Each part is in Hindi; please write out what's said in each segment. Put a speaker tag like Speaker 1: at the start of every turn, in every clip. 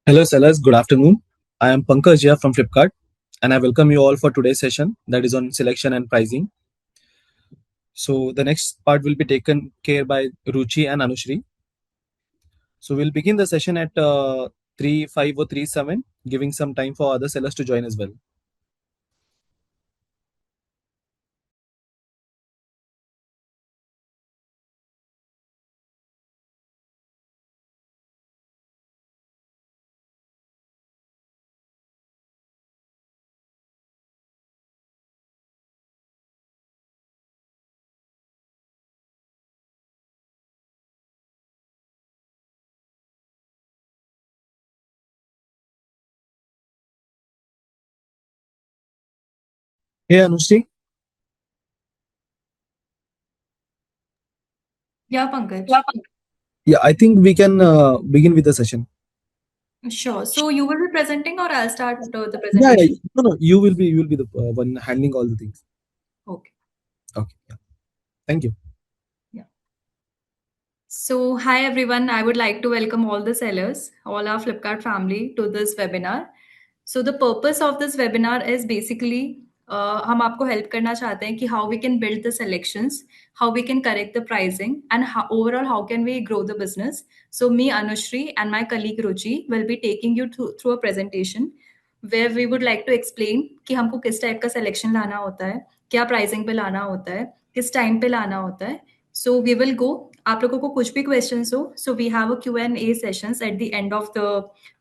Speaker 1: Hello, sellers. Good afternoon. I am Pankaj here from Flipkart, and I welcome you all for today's session that is on selection and pricing. So the next part will be taken care by Ruchi and Anushri. So we'll begin the session at 3:05 or 3:07, giving some time for other sellers to join as well. Hey, Anushri.
Speaker 2: Yeah, Pankaj.
Speaker 1: Yeah, I think we can begin with the session.
Speaker 2: Sure. So you will be presenting or I'll start the
Speaker 1: Yeah.
Speaker 2: presentation?
Speaker 1: No. You will be the one handling all the things.
Speaker 2: Okay.
Speaker 1: Okay. Yeah. Thank you.
Speaker 2: Yeah. So hi everyone. I would like to welcome all the sellers, all our Flipkart family to this webinar. So the purpose of this webinar is basically हम आपको help करना चाहते हैं कि how we can build the selections, how we can correct the pricing, and overall how can we grow the business. So me, Anushri, and my colleague Ruchi will be taking you through a presentation where we would like to explain कि हमको किस टाइप का selection लाना होता है, क्या pricing पे लाना होता है, किस time पे लाना होता है. So we will go. आप लोगों को कुछ भी questions हो, so we have a Q&A sessions at the end of the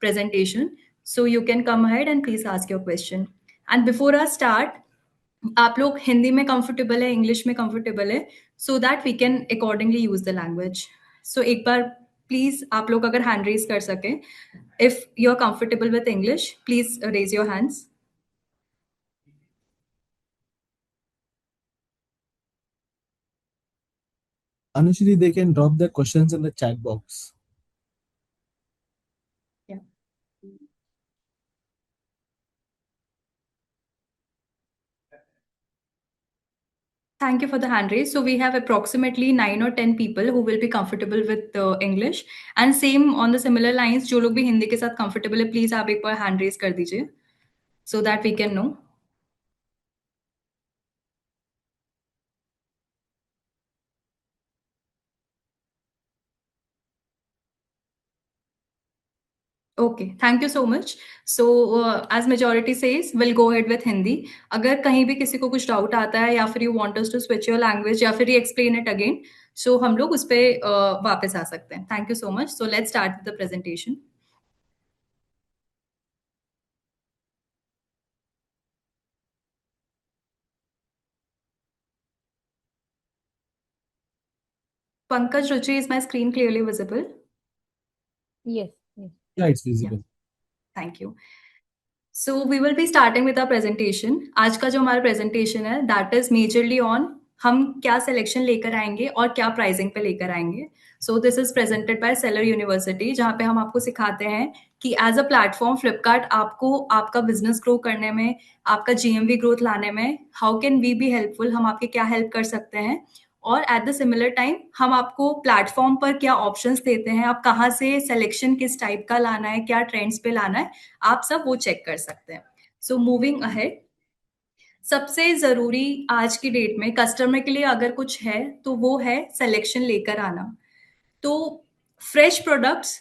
Speaker 2: presentation. So you can come ahead and please ask your question. And before I start, आप लोग हिंदी में comfortable है, इंग्लिश में comfortable है, so that we can accordingly use the language. So एक बार please आप लोग अगर hand raise कर सकें, if you're comfortable with English, please raise your hands.
Speaker 1: Anushri, they can drop their questions in the chat box.
Speaker 2: Yeah. Thank you for the hand raise. So we have approximately 9 or 10 people who will be comfortable with English. And same on the similar lines, जो लोग भी हिंदी के साथ comfortable है, please आप एक बार hand raise कर दीजिए, so that we can know. Okay, thank you so much. So as majority says, we'll go ahead with Hindi. अगर कहीं भी किसी को कुछ डाउट आता है या फिर you want us to switch your language या फिर re-explain it again, so हम लोग उस पे वापस आ सकते हैं. Thank you so much. So let's start with the presentation. Pankaj, Ruchi, is my screen clearly visible?
Speaker 3: Yes, yes.
Speaker 1: Yeah, it's
Speaker 2: Yeah.
Speaker 1: visible.
Speaker 2: Thank you. So we will be starting with our presentation. आज का जो हमारा presentation है, that is majorly on हम क्या selection लेकर आएंगे और क्या pricing पे लेकर आएंगे. So this is presented by Seller University, जहाँ पे हम आपको सिखाते हैं कि as a platform Flipkart आपको आपका business grow करने में, आपका GMV growth लाने में, how can we be helpful, हम आपके क्या help कर सकते हैं, और एट द सिमिलर टाइम हम आपको प्लेटफॉर्म पर क्या ऑप्शंस देते हैं, आप कहाँ से सिलेक्शन किस टाइप का लाना है, क्या ट्रेंड्स पे लाना है, आप सब वो चेक कर सकते हैं. सो मूविंग अहेड, सबसे जरूरी आज की डेट में कस्टमर के लिए अगर कुछ है तो वो है सिलेक्शन लेकर आना. तो fresh products,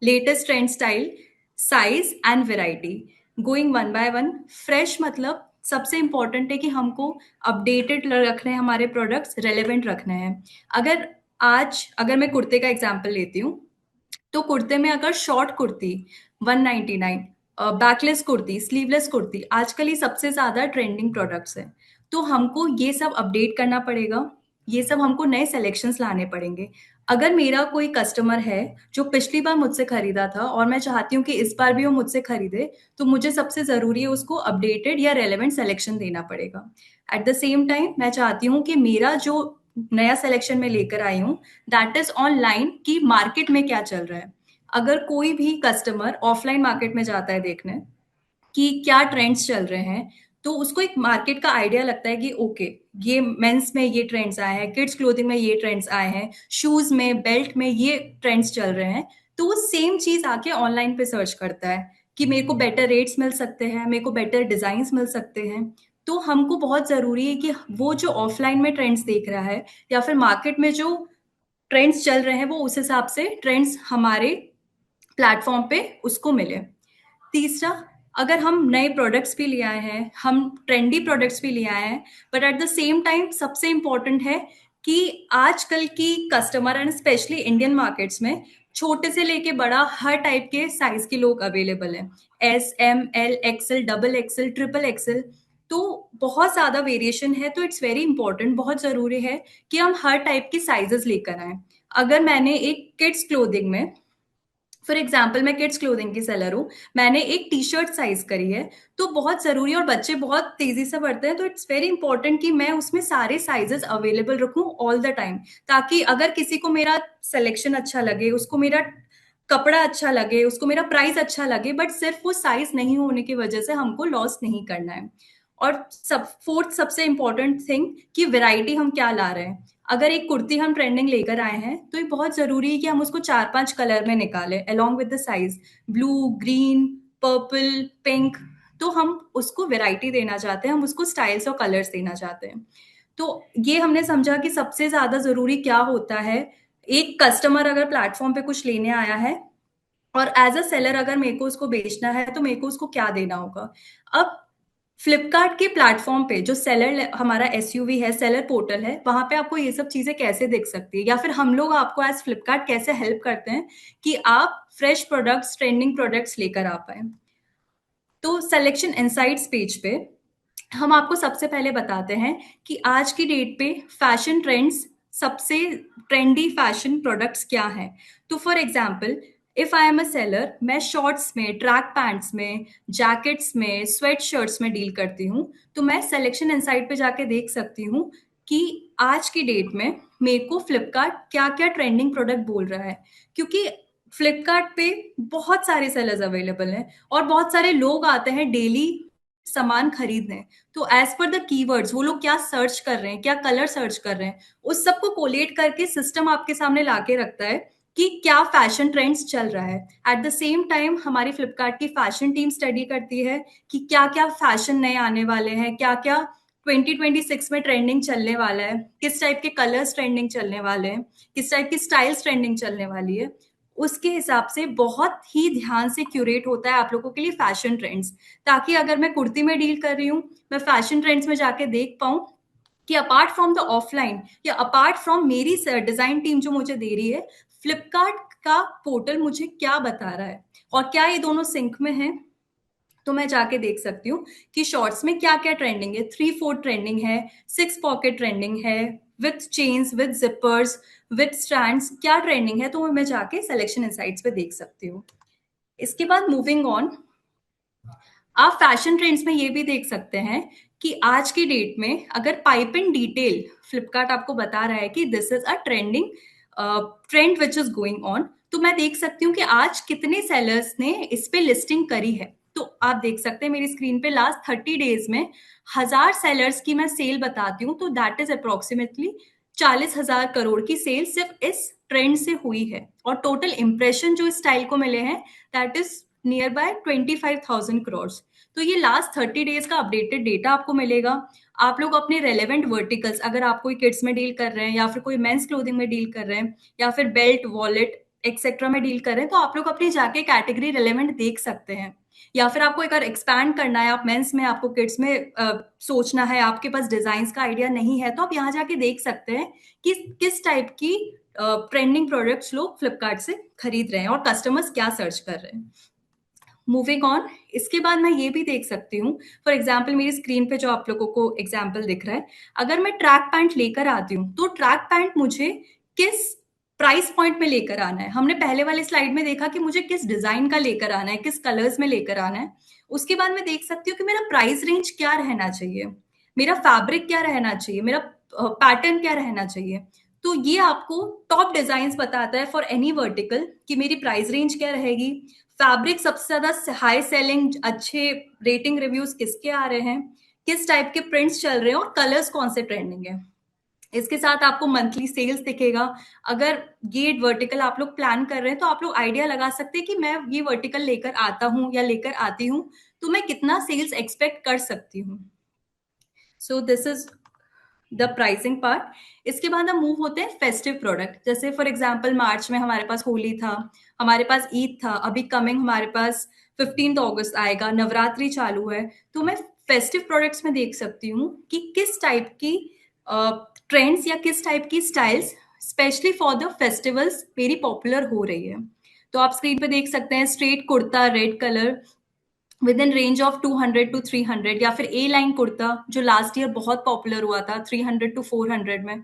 Speaker 2: latest trend style, size and variety, going one by one. Fresh मतलब सबसे इंपॉर्टेंट है कि हमको अपडेटेड रखने हैं, हमारे प्रोडक्ट्स रेलेवेंट रखने हैं. अगर मैं कुर्ते का एग्जांपल लेती हूँ, तो कुर्ते में अगर short kurti 199, backless kurti, sleeveless kurti, आजकल ये सबसे ज्यादा ट्रेंडिंग प्रोडक्ट्स हैं. तो हमको ये सब अपडेट करना पड़ेगा, ये सब हमको नए सेलेक्शंस लाने पड़ेंगे. अगर मेरा कोई कस्टमर है जो पिछली बार मुझसे खरीदा था और मैं चाहती हूँ कि इस बार भी वो मुझसे खरीदे, तो मुझे सबसे जरूरी है उसको अपडेटेड या रेलेवेंट सेलेक्शन देना पड़ेगा. एट द सेम टाइम मैं चाहती हूँ कि मेरा जो नया सेलेक्शन में लेकर आई हूँ, दैट इज ऑनलाइन, कि मार्केट में क्या चल रहा है. अगर कोई भी कस्टमर ऑफलाइन मार्केट में जाता है देखने कि क्या ट्रेंड्स चल रहे हैं, तो उसको एक मार्केट का आइडिया लगता है कि ओके, ये मेंस में ये ट्रेंड्स आए हैं, किड्स क्लोथिंग में ये ट्रेंड्स आए हैं, शूज में, बेल्ट में ये ट्रेंड्स चल रहे हैं. तो सेम चीज आके ऑनलाइन पे सर्च करता है कि मेरे को बेटर रेट्स मिल सकते हैं, मेरे को बेटर डिजाइन्स मिल सकते हैं। तो हमको बहुत जरूरी है कि वो जो ऑफलाइन में ट्रेंड्स देख रहा है या फिर मार्केट में जो ट्रेंड्स चल रहे हैं वो उस हिसाब से ट्रेंड्स हमारे प्लेटफॉर्म पे उसको मिले। तीसरा, अगर हम नए प्रोडक्ट्स भी ले आए हैं, हम ट्रेंडी प्रोडक्ट्स भी ले आए हैं, but at the same time सबसे इम्पोर्टेंट है कि आजकल की customer and specially Indian markets में छोटे से लेके बड़ा हर टाइप के साइज के लोग अवेलेबल हैं। S, M, L, XL, double XL, triple XL, तो बहुत ज्यादा वेरिएशन है। तो इट्स वेरी इंपॉर्टेंट, बहुत जरूरी है कि हम हर टाइप के साइजेस लेकर आए। अगर मैंने एक किड्स क्लोथिंग में, फॉर एग्जाम्पल मैं किड्स क्लोथिंग की सेलर हूँ, मैंने एक टी शर्ट साइज करी है, तो बहुत जरूरी है, और बच्चे बहुत तेजी से बढ़ते हैं, तो इट्स वेरी इंपॉर्टेंट कि मैं उसमें सारे साइजेस अवेलेबल रखूं ऑल द टाइम, ताकि अगर किसी को मेरा सिलेक्शन अच्छा लगे, उसको मेरा कपड़ा अच्छा लगे, उसको मेरा प्राइस अच्छा लगे, बट सिर्फ वो साइज नहीं होने की वजह से हमको लॉस नहीं करना है। और फोर्थ सबसे इंपॉर्टेंट थिंग कि वैरायटी हम क्या ला रहे हैं। अगर एक कुर्ती हम ट्रेंडिंग लेकर आए हैं तो ये बहुत जरूरी है कि हम उसको 4-5 कलर में निकालें along with the size, blue, green, purple, pink. तो हम उसको वैरायटी देना चाहते हैं, हम उसको स्टाइल्स और कलर्स देना चाहते हैं। तो ये हमने समझा कि सबसे ज्यादा जरूरी क्या होता है। एक कस्टमर अगर प्लेटफॉर्म पे कुछ लेने आया है और एज अ सेलर अगर मेरे को उसको बेचना है तो मेरे को उसको क्या देना होगा। अब फ्लिपकार्ट के प्लेटफॉर्म पे जो सेलर हमारा एसयूवी है, सेलर पोर्टल है, वहां पे आपको ये सब चीजें कैसे दिख सकती है, या फिर हम लोग आपको एज फ्लिपकार्ट कैसे हेल्प करते हैं कि आप फ्रेश प्रोडक्ट्स, ट्रेंडिंग प्रोडक्ट्स लेकर आ पाए। तो सिलेक्शन इनसाइट्स पेज पे हम आपको सबसे पहले बताते हैं कि आज की डेट पे फैशन ट्रेंड्स, सबसे ट्रेंडी फैशन प्रोडक्ट्स क्या हैं। तो for example, if I am a seller, मैं शॉर्ट्स में, ट्रैक पैंट्स में, जैकेट्स में, स्वेट शर्ट्स में डील करती हूँ, तो मैं सिलेक्शन इनसाइट पे जाके देख सकती हूँ कि आज की डेट में मेरे को फ्लिपकार्ट क्या क्या ट्रेंडिंग प्रोडक्ट बोल रहा है। क्योंकि फ्लिपकार्ट पे बहुत सारे सेलर्स अवेलेबल हैं और बहुत सारे लोग आते हैं डेली सामान खरीदने। तो एज पर द कीवर्ड्स वो लोग क्या सर्च कर रहे हैं, क्या कलर सर्च कर रहे हैं, उस सबको कोलेट करके सिस्टम आपके सामने लाके रखता है कि क्या फैशन ट्रेंड्स चल रहा है। एट द सेम टाइम हमारी फ्लिपकार्ट की फैशन टीम स्टडी करती है कि क्या क्या फैशन नए आने वाले हैं, क्या क्या 2026 में ट्रेंडिंग चलने वाला है, किस टाइप के कलर्स ट्रेंडिंग चलने वाले हैं, किस टाइप की स्टाइल्स ट्रेंडिंग चलने वाली है। उसके हिसाब से बहुत ही ध्यान से क्यूरेट होता है आप लोगों के लिए फैशन ट्रेंड्स, ताकि अगर मैं कुर्ती में डील कर रही हूँ, मैं फैशन ट्रेंड्स में जाके देख पाऊं कि अपार्ट फ्रॉम द ऑफलाइन या अपार्ट फ्रॉम मेरी डिजाइन टीम जो मुझे दे रही है, फ्लिपकार्ट का पोर्टल मुझे क्या बता रहा है और क्या ये दोनों सिंक में है। तो मैं जाके देख सकती हूँ कि शॉर्ट्स में क्या क्या ट्रेंडिंग है, 3/4 ट्रेंडिंग है, 6 पॉकेट ट्रेंडिंग है, with chains, with zippers, with stands, क्या ट्रेंडिंग है। तो मैं जाके सिलेक्शन इनसाइट्स पे देख सकती हूँ। इसके बाद मूविंग ऑन, आप फैशन ट्रेंड्स में ये भी देख सकते हैं कि आज की डेट में अगर पाइप इन डिटेल फ्लिपकार्ट आपको बता रहा है कि this is a trending trend which is going on, तो मैं देख सकती हूँ कि आज कितने सेलर्स ने इस पे लिस्टिंग करी है। तो आप देख सकते हैं मेरी स्क्रीन पे लास्ट 30 डेज में 1000 सेलर्स की मैं सेल बताती हूँ, तो दैट इज अप्रोक्सीमेटली 40,000 करोड़ की सेल सिर्फ इस ट्रेंड से हुई है। और टोटल इंप्रेशन जो इस स्टाइल को मिले हैं that is near by 25,000 crore. तो ये लास्ट 30 डेज का अपडेटेड डेटा आपको मिलेगा। आप लोग अपने रेलेवेंट वर्टिकल्स, अगर आप कोई किड्स में डील कर रहे हैं या फिर कोई मेंस क्लोथिंग में डील कर रहे हैं या फिर बेल्ट, वॉलेट एक्सेट्रा में डील कर रहे हैं, तो आप लोग अपनी जाके कैटेगरी रेलेवेंट देख सकते हैं। या फिर आपको एक बार एक्सपैंड करना है, आप मेंस में, आपको किड्स में सोचना है, आपके पास डिजाइन का आइडिया नहीं है, तो आप यहाँ जाके देख सकते हैं कि किस टाइप की ट्रेंडिंग प्रोडक्ट्स लोग फ्लिपकार्ट से खरीद रहे हैं और कस्टमर्स क्या सर्च कर रहे हैं। मूविंग ऑन, इसके बाद मैं ये भी देख सकती हूँ, फॉर एग्जाम्पल मेरी स्क्रीन पे जो आप लोगों को एग्जाम्पल दिख रहा है, अगर मैं ट्रैक पैंट लेकर आती हूँ तो ट्रैक पैंट मुझे किस प्राइस पॉइंट में लेकर आना है। हमने पहले वाले स्लाइड में देखा कि मुझे किस डिजाइन का लेकर आना है, किस कलर्स में लेकर आना है। उसके बाद मैं देख सकती हूँ कि मेरा प्राइस रेंज क्या रहना चाहिए, मेरा फैब्रिक क्या रहना चाहिए, मेरा पैटर्न क्या रहना चाहिए। तो ये आपको टॉप डिजाइन बताता है फॉर एनी वर्टिकल कि मेरी प्राइस रेंज क्या रहेगी, फैब्रिक सबसे ज्यादा हाई सेलिंग, अच्छे रेटिंग रिव्यूज किसके आ रहे हैं, किस टाइप के प्रिंट्स चल रहे हैं और कलर्स कौन से ट्रेंडिंग है। इसके साथ आपको मंथली सेल्स दिखेगा। अगर ये वर्टिकल आप लोग प्लान कर रहे हैं तो आप लोग आइडिया लगा सकते हैं कि मैं ये वर्टिकल लेकर आता हूँ या लेकर आती हूँ तो मैं कितना सेल्स एक्सपेक्ट कर सकती हूँ। So this is the pricing part. इसके बाद हम मूव होते हैं फेस्टिव प्रोडक्ट। जैसे फॉर एग्जांपल मार्च में हमारे पास होली था, हमारे पास ईद था, अभी कमिंग हमारे पास 15 अगस्त आएगा, नवरात्रि चालू है। तो मैं फेस्टिव प्रोडक्ट्स में देख सकती हूँ कि किस टाइप की ट्रेंड्स या किस टाइप की styles specially for the festivals मेरी पॉपुलर हो रही है। तो आप स्क्रीन पे देख सकते हैं straight kurta red colour with in range of 200 to 300, या फिर ए लाइन कुर्ता जो लास्ट ईयर बहुत पॉपुलर हुआ था 300 टू 400 में।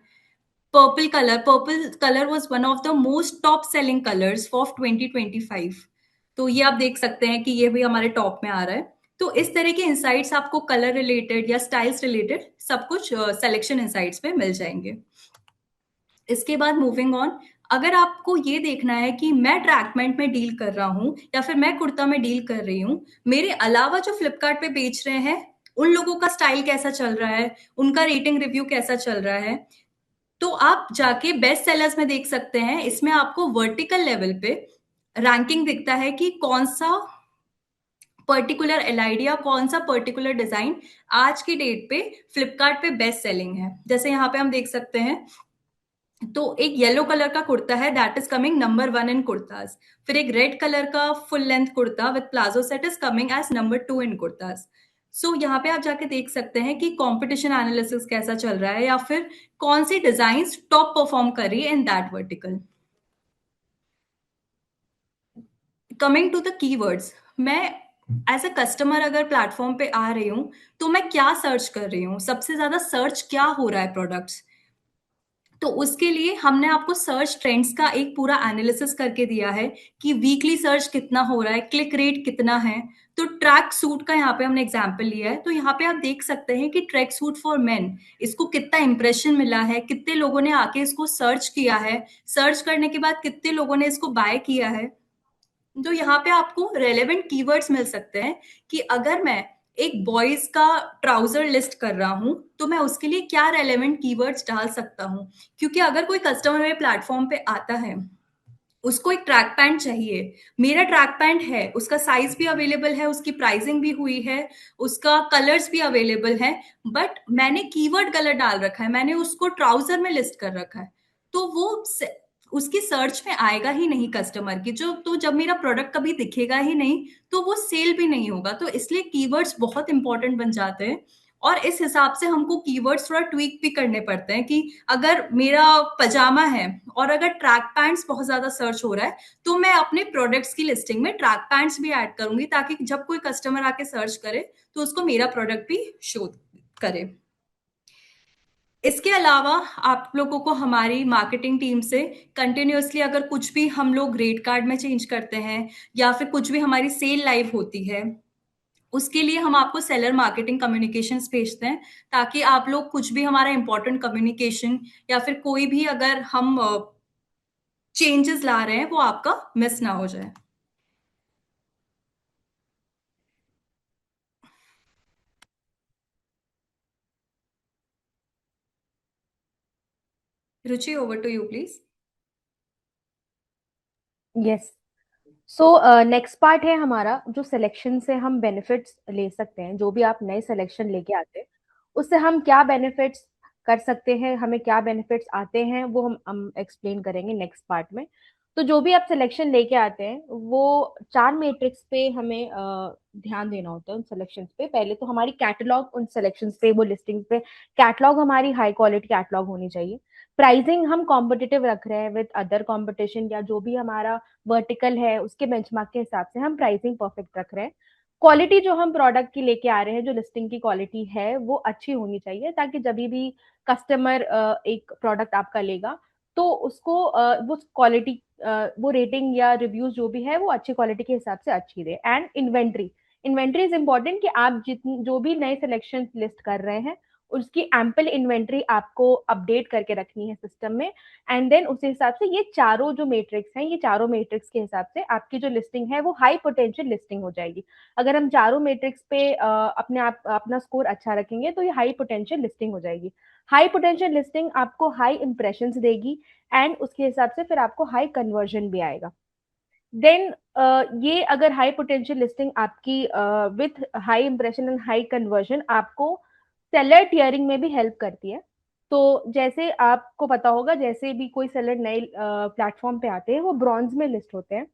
Speaker 2: Purple colour was one of the most top selling colours for 2025। तो ये आप देख सकते हैं कि ये भी हमारे टॉप में आ रहा है। तो इस तरह के इंसाइट्स आपको कलर रिलेटेड या स्टाइल्स रिलेटेड सब कुछ सिलेक्शन इंसाइट्स पे मिल जाएंगे। इसके बाद मूविंग ऑन, अगर आपको ये देखना है कि मैं ट्रैकमेंट में डील कर रहा हूँ या फिर मैं कुर्ता में डील कर रही हूँ, मेरे अलावा जो फ्लिपकार्ट पे बेच रहे हैं उन लोगों का स्टाइल कैसा चल रहा है, उनका रेटिंग रिव्यू कैसा चल रहा है, तो आप जाके बेस्ट सेलर्स में देख सकते हैं। इसमें आपको वर्टिकल लेवल पे रैंकिंग दिखता है कि कौन सा पर्टिकुलर एलआईडी या कौन सा पर्टिकुलर डिजाइन आज की डेट पे फ्लिपकार्ट पे बेस्ट सेलिंग है। जैसे यहाँ पे हम देख सकते हैं, तो एक येलो कलर का कुर्ता है that is coming number 1 in kurtas. फिर एक रेड कलर का full length kurta with palazzo set is coming as number 2 in kurtas. So यहाँ पे आप जाके देख सकते हैं कि कंपटीशन एनालिसिस कैसा चल रहा है या फिर कौन सी डिजाइन टॉप परफॉर्म कर रही है in that vertical. Coming to the keywords, मैं एज अ कस्टमर अगर प्लेटफॉर्म पे आ रही हूँ तो मैं क्या सर्च कर रही हूँ, सबसे ज्यादा सर्च क्या हो रहा है प्रोडक्ट्स। तो उसके लिए हमने आपको सर्च ट्रेंड्स का एक पूरा एनालिसिस करके दिया है कि वीकली सर्च कितना हो रहा है, क्लिक रेट कितना है। तो ट्रैक सूट का यहाँ पे हमने एग्जांपल लिया है। तो यहाँ पे आप देख सकते हैं कि ट्रैक सूट फॉर मेन, इसको कितना इंप्रेशन मिला है, कितने लोगों ने आके इसको सर्च किया है, सर्च करने के बाद कितने लोगों ने इसको बाय किया है। तो यहाँ पे आपको रेलेवेंट कीवर्ड्स मिल सकते हैं कि अगर मैं एक बॉयज का ट्राउजर लिस्ट कर रहा हूं तो मैं उसके लिए क्या रेलेवेंट कीवर्ड्स डाल सकता हूं। क्योंकि अगर कोई कस्टमर मेरे प्लेटफॉर्म पे आता है, उसको एक ट्रैक पैंट चाहिए, मेरा ट्रैक पैंट है, उसका साइज भी अवेलेबल है, उसकी प्राइसिंग भी हुई है, उसका कलर्स भी अवेलेबल है, बट मैंने कीवर्ड गलत डाल रखा है, मैंने उसको ट्राउजर में लिस्ट कर रखा है, तो वो उसकी सर्च में आएगा ही नहीं कस्टमर की जो। तो जब मेरा प्रोडक्ट कभी दिखेगा ही नहीं तो वो सेल भी नहीं होगा। तो इसलिए कीवर्ड्स बहुत इंपॉर्टेंट बन जाते हैं और इस हिसाब से हमको कीवर्ड्स थोड़ा ट्वीक भी करने पड़ते हैं कि अगर मेरा पजामा है और अगर ट्रैक पैंट्स बहुत ज्यादा सर्च हो रहा है तो मैं अपने प्रोडक्ट्स की लिस्टिंग में ट्रैक पैंट्स भी ऐड करूंगी ताकि जब कोई कस्टमर आके सर्च करे तो उसको मेरा प्रोडक्ट भी शो करे। इसके अलावा आप लोगों को हमारी मार्केटिंग टीम से कंटिन्यूअसली अगर कुछ भी हम लोग रेट कार्ड में चेंज करते हैं या फिर कुछ भी हमारी सेल लाइव होती है, उसके लिए हम आपको सेलर मार्केटिंग कम्युनिकेशंस भेजते हैं ताकि आप लोग कुछ भी हमारा इंपॉर्टेंट कम्युनिकेशन या फिर कोई भी अगर हम चेंजेस ला रहे हैं वो आपका मिस ना हो जाए। Ruchi, over to you please.
Speaker 3: Yes. So next part है हमारा जो सिलेक्शन से हम बेनिफिट्स ले सकते हैं। जो भी आप नए सिलेक्शन लेके आते हैं उससे हम क्या बेनिफिट्स कर सकते हैं, हमें क्या बेनिफिट्स आते हैं, वो हम एक्सप्लेन करेंगे नेक्स्ट पार्ट में। तो जो भी आप सिलेक्शन लेके आते हैं वो 4 मैट्रिक्स पे हमें ध्यान देना होता है उन सिलेक्शंस पे। पहले तो हमारी कैटलॉग उन सिलेक्शंस पे, वो लिस्टिंग पे कैटलॉग हमारी हाई क्वालिटी कैटलॉग होनी चाहिए। प्राइसिंग हम कॉम्पिटिटिव रख रहे हैं विद अदर कॉम्पिटिशन, या जो भी हमारा वर्टिकल है उसके बेंचमार्क के हिसाब से हम प्राइसिंग परफेक्ट रख रहे हैं। क्वालिटी जो हम प्रोडक्ट की लेके आ रहे हैं, जो लिस्टिंग की क्वालिटी है वो अच्छी होनी चाहिए ताकि जब भी कस्टमर एक प्रोडक्ट आपका लेगा तो उसको वो क्वालिटी, वो रेटिंग या रिव्यूज जो भी है वो अच्छी क्वालिटी के हिसाब से अच्छी दे। And inventory, inventory is important कि आप जितनी जो भी नए सिलेक्शन लिस्ट कर रहे हैं उसकी एम्पल इन्वेंट्री आपको अपडेट करके रखनी है सिस्टम में, एंड देन उस हिसाब से ये चारों जो मैट्रिक्स हैं, ये चारों मैट्रिक्स के हिसाब से आपकी जो लिस्टिंग है वो हाई पोटेंशियल लिस्टिंग हो जाएगी। अगर हम चारों मैट्रिक्स पे अपने आप अपना स्कोर अच्छा रखेंगे तो ये हाई पोटेंशियल लिस्टिंग हो जाएगी। हाई पोटेंशियल लिस्टिंग आपको हाई इंप्रेशंस देगी, एंड उसके हिसाब से फिर आपको हाई कन्वर्जन भी आएगा। देन ये अगर हाई पोटेंशियल लिस्टिंग आपकी with high impression and high conversion आपको सेलर टियरिंग में भी हेल्प करती है। तो जैसे आपको पता होगा, जैसे भी कोई सेलर नए प्लेटफॉर्म पे आते हैं वो ब्रॉन्ज में लिस्ट होते हैं,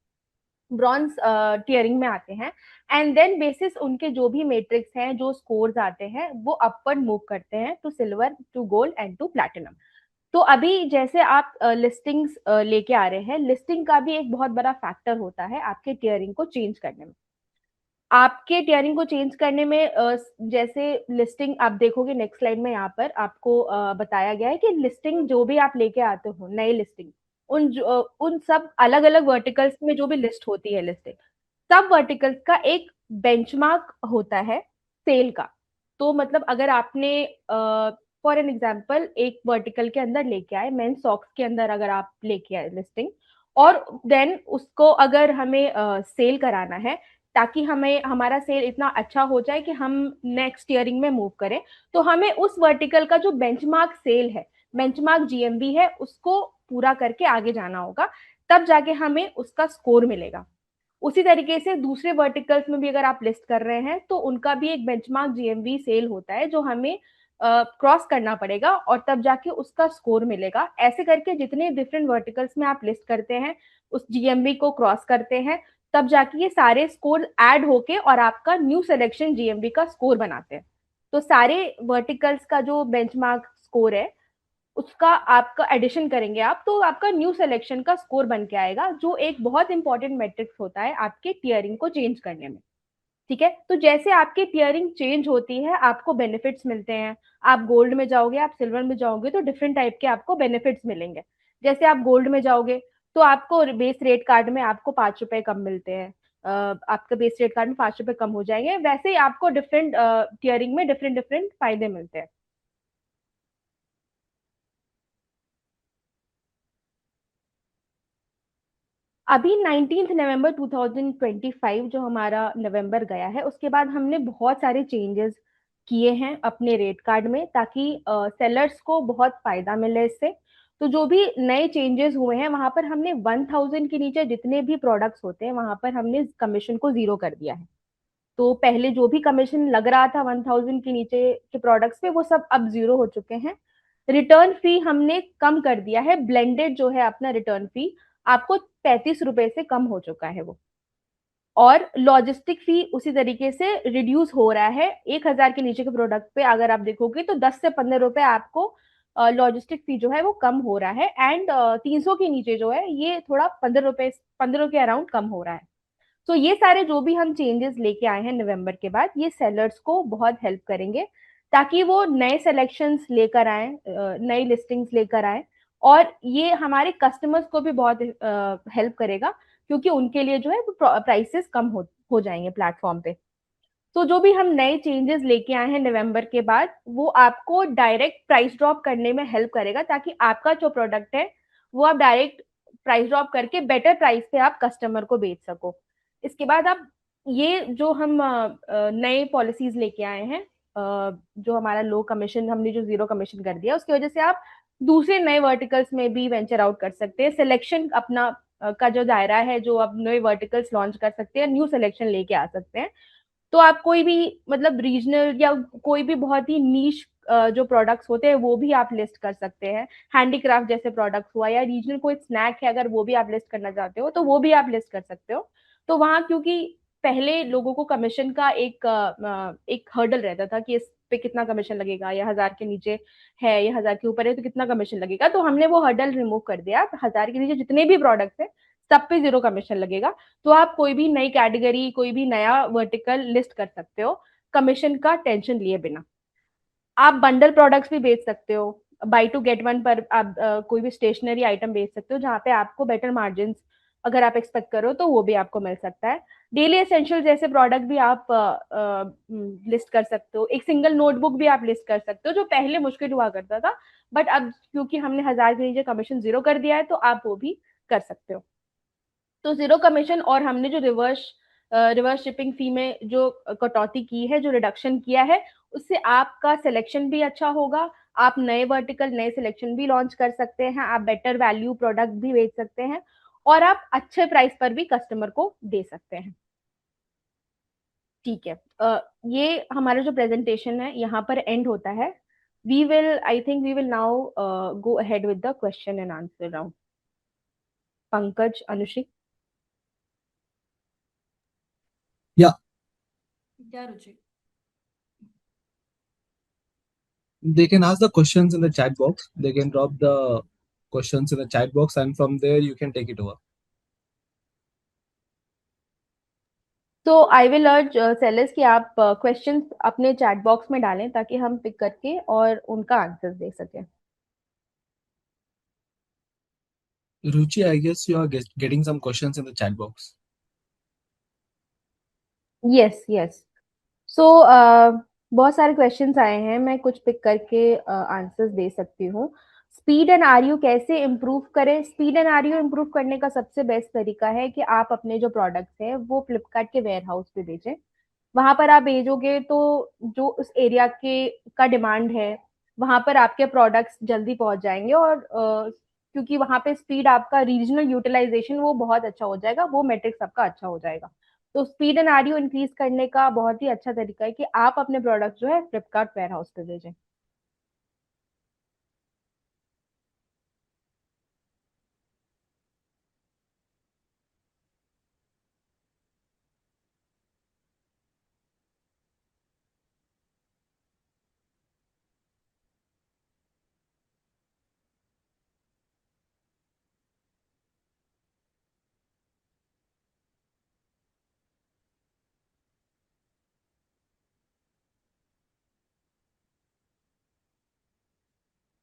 Speaker 3: ब्रॉन्ज टियरिंग में आते हैं, एंड देन बेसिस उनके जो भी मैट्रिक्स हैं, जो स्कोर्स आते हैं, वो अपवर्ड मूव करते हैं to silver, to gold and to platinum. तो अभी जैसे आप लिस्टिंग्स लेके आ रहे हैं, लिस्टिंग का भी एक बहुत बड़ा फैक्टर होता है आपके टियरिंग को चेंज करने में। आपके टियरिंग को चेंज करने में जैसे लिस्टिंग आप देखोगे नेक्स्ट स्लाइड में, यहाँ पर आपको बताया गया है कि लिस्टिंग जो भी आप लेके आते हो, नई लिस्टिंग, उन सब अलग अलग वर्टिकल्स में जो भी लिस्ट होती है लिस्टिंग, सब वर्टिकल्स का एक बेंचमार्क होता है सेल का। तो मतलब अगर आपने फॉर एन एग्जांपल एक वर्टिकल के अंदर लेके आए, मेन सॉक्स के अंदर अगर आप लेके आए लिस्टिंग, और देन उसको अगर हमें सेल कराना है ताकि हमें हमारा सेल इतना अच्छा हो जाए कि हम नेक्स्ट ईयरिंग में मूव करें, तो हमें उस वर्टिकल का जो बेंचमार्क सेल है, बेंचमार्क जीएमबी है, उसको पूरा करके आगे जाना होगा, तब जाके हमें उसका स्कोर मिलेगा। उसी तरीके से दूसरे वर्टिकल्स में भी अगर आप लिस्ट कर रहे हैं तो उनका भी एक बेंचमार्क जीएमवी सेल होता है जो हमें क्रॉस करना पड़ेगा और तब जाके उसका स्कोर मिलेगा। ऐसे करके जितने डिफरेंट वर्टिकल्स में आप लिस्ट करते हैं, उस जीएमवी को क्रॉस करते हैं, तब जाके ये सारे स्कोर ऐड होके और आपका न्यू सिलेक्शन जीएमवी का स्कोर बनाते हैं। तो सारे वर्टिकल्स का जो बेंचमार्क स्कोर है उसका आपका एडिशन करेंगे आप, तो आपका न्यू सिलेक्शन का स्कोर बन के आएगा, जो एक बहुत इंपॉर्टेंट मैट्रिक्स होता है आपके टियरिंग को चेंज करने में। ठीक है, तो जैसे आपकी टियरिंग चेंज होती है आपको बेनिफिट्स मिलते हैं। आप गोल्ड में जाओगे, आप सिल्वर में जाओगे तो डिफरेंट टाइप के आपको बेनिफिट्स मिलेंगे। जैसे आप गोल्ड में जाओगे तो आपको बेस रेट कार्ड में आपको 5 रुपए कम मिलते हैं, आपका बेस रेट कार्ड में 5 रुपए कम हो जाएंगे। वैसे ही आपको डिफरेंट टियरिंग में डिफरेंट डिफरेंट फायदे मिलते हैं। अभी 19 नवंबर 2025 जो हमारा नवंबर गया है, उसके बाद हमने बहुत सारे चेंजेस किए हैं अपने रेट कार्ड में ताकि सेलर्स को बहुत फायदा मिले इससे। तो जो भी नए चेंजेस हुए हैं वहां पर हमने 1000 के नीचे जितने भी प्रोडक्ट्स होते हैं वहां पर हमने कमीशन को जीरो कर दिया है। तो पहले जो भी कमीशन लग रहा था 1000 के नीचे के प्रोडक्ट्स पे, वो सब अब जीरो हो चुके हैं। रिटर्न फी हमने कम कर दिया है, ब्लेंडेड जो है अपना रिटर्न फी आपको 35 रुपए से कम हो चुका है वो। और लॉजिस्टिक फी उसी तरीके से रिड्यूस हो रहा है। 1000 के नीचे के प्रोडक्ट पे अगर आप देखोगे तो 10 से 15 रुपए आपको लॉजिस्टिक फी जो है वो कम हो रहा है, एंड 300 के नीचे जो है ये थोड़ा 15 रुपए, 15 के अराउंड कम हो रहा है। तो ये सारे जो भी हम चेंजेस लेके आए हैं नवंबर के बाद, ये सेलर्स को बहुत हेल्प करेंगे ताकि वो नए सिलेक्शंस लेकर आए, नई लिस्टिंग्स लेकर आए। और ये हमारे कस्टमर्स को भी बहुत हेल्प करेगा क्योंकि उनके लिए जो है प्राइसेस कम हो जाएंगे प्लेटफॉर्म पे। तो जो भी हम नए चेंजेस लेके आए हैं नवंबर के बाद, वो आपको डायरेक्ट प्राइस ड्रॉप करने में हेल्प करेगा ताकि आपका जो प्रोडक्ट है वो आप डायरेक्ट प्राइस ड्रॉप करके बेटर प्राइस पे आप कस्टमर को बेच सको। इसके बाद आप ये जो हम नए पॉलिसीज लेके आए हैं, जो हमारा लो कमीशन, हमने जो जीरो कमीशन कर दिया, उसकी वजह से आप दूसरे नए वर्टिकल्स में भी वेंचर आउट कर सकते हैं। सिलेक्शन अपना का जो दायरा है, जो आप नए वर्टिकल्स लॉन्च कर सकते हैं, न्यू सिलेक्शन लेके आ सकते हैं। तो आप कोई भी मतलब रीजनल या कोई भी बहुत ही नीश जो प्रोडक्ट्स होते हैं वो भी आप लिस्ट कर सकते हैं। हैंडीक्राफ्ट जैसे प्रोडक्ट्स हुआ या रीजनल कोई स्नैक है, अगर वो भी आप लिस्ट करना चाहते हो तो वो भी आप लिस्ट कर सकते हो। तो वहां क्योंकि पहले लोगों को कमीशन का एक हर्डल रहता था कि इस पे कितना कमीशन लगेगा, या 1000 के नीचे है या 1000 के ऊपर है तो कितना कमीशन लगेगा, तो हमने वो हर्डल रिमूव कर दिया। 1000 के नीचे जितने भी प्रोडक्ट्स है सब पे जीरो कमीशन लगेगा। तो आप कोई भी नई कैटेगरी, कोई भी नया वर्टिकल लिस्ट कर सकते हो कमीशन का टेंशन लिए बिना। आप बंडल प्रोडक्ट्स भी बेच सकते हो, बाई टू गेट वन पर आप कोई भी स्टेशनरी आइटम बेच सकते हो जहाँ पे आपको बेटर मार्जिन अगर आप एक्सपेक्ट करो तो वो भी आपको मिल सकता है। डेली एसेंशियल जैसे प्रोडक्ट भी आप लिस्ट कर सकते हो। एक सिंगल नोटबुक भी आप लिस्ट कर सकते हो, जो पहले मुश्किल हुआ करता था, बट अब क्योंकि हमने 1000 के नीचे कमीशन जीरो कर दिया है तो आप वो भी कर सकते हो। तो जीरो कमीशन, और हमने जो रिवर्स शिपिंग फी में जो कटौती की है, जो रिडक्शन किया है, उससे आपका सिलेक्शन भी अच्छा होगा। आप नए वर्टिकल, नए सिलेक्शन भी लॉन्च कर सकते हैं, आप बेटर वैल्यू प्रोडक्ट भी बेच सकते हैं, और आप अच्छे प्राइस पर भी कस्टमर को दे सकते हैं। ठीक है, ये हमारा जो प्रेजेंटेशन है यहाँ पर एंड होता है। We will now go ahead with the question and answer round. Pankaj, Anushree.
Speaker 1: Yeah,
Speaker 2: क्या रुचि?
Speaker 1: they can ask the questions in the chat box. They can drop the questions in the chat box, and from there you can take it over.
Speaker 3: तो आई विल अर्ज सेलर्स कि आप क्वेश्चंस अपने चैट बॉक्स में डालें ताकि हम पिक करके और उनका आंसर दे सकें।
Speaker 1: Ruchi, I guess you are getting some questions in the chat box.
Speaker 3: Yes, yes. So बहुत सारे क्वेश्चंस आए हैं, मैं कुछ पिक करके आंसर्स दे सकती हूँ। स्पीड एंड आरयू कैसे इम्प्रूव करें? स्पीड एंड आरयू इम्प्रूव करने का सबसे बेस्ट तरीका है कि आप अपने जो प्रोडक्ट्स हैं वो फ्लिपकार्ट के वेयर हाउस पे भेजें। वहां पर आप भेजोगे तो जो उस एरिया के का डिमांड है, वहां पर आपके प्रोडक्ट्स जल्दी पहुंच जाएंगे, और क्योंकि वहां पे स्पीड, आपका रीजनल यूटिलाइजेशन वो बहुत अच्छा हो जाएगा, वो मैट्रिक्स आपका अच्छा हो जाएगा। तो स्पीड एंड आरयू इंक्रीज करने का बहुत ही अच्छा तरीका है कि आप अपने प्रोडक्ट जो है फ्लिपकार्ट वेयर हाउस पे भेजें।